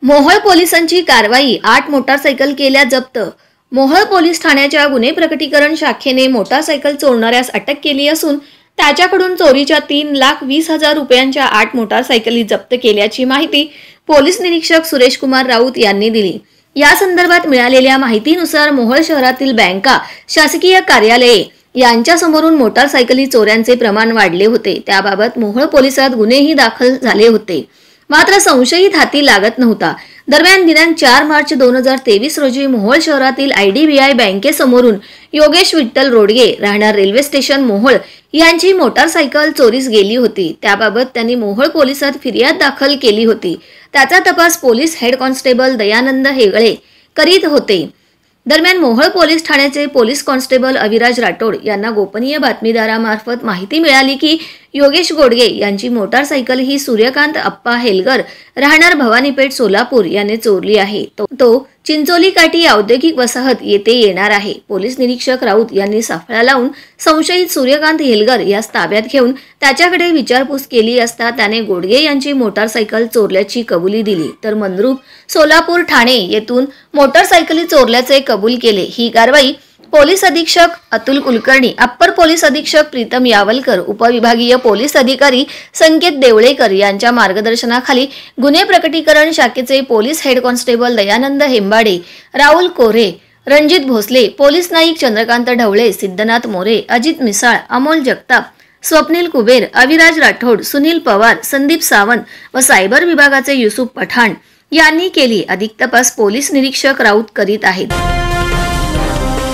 मोहोळ पोलिसांची कारवाई 8 मोटारसायकल केल्या जप्त। मोहोळ पोलीस ठाण्याच्या गुन्हे प्रकटीकरण शाखेने मोटारसायकल चोरणाऱ्यास अटक केली असून त्याच्याकडून चोरीच्या 3,20,000 रुपयांच्या 8 मोटारसायकली जप्त केल्याची माहिती पोलीस निरीक्षक सुरेश कुमार राऊत यांनी दिली। या संदर्भात मिळालेल्या माहितीनुसार मोहोळ शहरातील बँका, शासकीय कार्यालये यांच्या समोरून मोटारसायकली चोऱ्यांचे प्रमाण वाढले होते। त्याबाबत मोहोळ पोलिसात गुन्हेही दाखल झाले होते, मात्र संशयित हाती लागत नव्हता। दरम्यान दिनांक 4 मार्च 2023 रोजी मोहोळ शहरातील IDBI बँकेसमोरून योगेश विठ्ठल रोडगे राहणार रेल्वे स्टेशन मोहोळ यांची मोटारसायकल चोरीस गेली होती। त्याबाबत त्यांनी मोहोळ पोलिसात फिर्याद दाखल केली होती। त्याचा तपास पोलीस हेड कॉन्स्टेबल दयानंद हेगळे करीत होते। दरम्यान मोहोळ पोलीस ठाण्याचे पोलीस कॉन्स्टेबल अविराज राठोड यांना गोपनीय बातमीदारामार्फत माहिती मिळाली की योगेश गोडगे यांची मोटारसायकल ही सूर्यकांत अप्पा हेलगर राहणार भवानीपेठ सोलापूर याने चोरली आहे। तो चिंचोली काठी औद्योगिक वसाहत येथे येणार आहे। पोलीस निरीक्षक राऊत यांनी सापळा लावून संशयित सूर्यकांत हेलगर यास ताब्यात घेऊन त्याच्याकडे विचारपूस केली असता त्याने गोडगे यांची मोटारसायकल चोरल्याची कबुली दिली, तर मंद्रुप, सोलापूर, ठाणे येथून मोटारसायकली चोरल्याचे कबूल केले। ही कारवाई पोलीस अधीक्षक अतुल कुलकर्णी, अप्पर पोलीस अधीक्षक प्रीतम यावलकर, उपविभागीय पोलीस अधिकारी संकेत देवळेकर यांच्या मार्गदर्शनाखाली गुन्हे प्रकटीकरण शाखेचे police head constable Dayanand Hembade, Rahul Kore, Ranjit Bhosale, police Naik Chandrakant Dhawale, Siddhanath More, Ajit Misal, Amol Jagtap, Swapnil Kuber, Aviraj Rathod, Sunil Pawar, Sandeep Sawant व सायबर विभागाचे युसुफ पठाण यांनी केली। अधिक तपास पोलीस निरीक्षक राऊत करीत आहेत।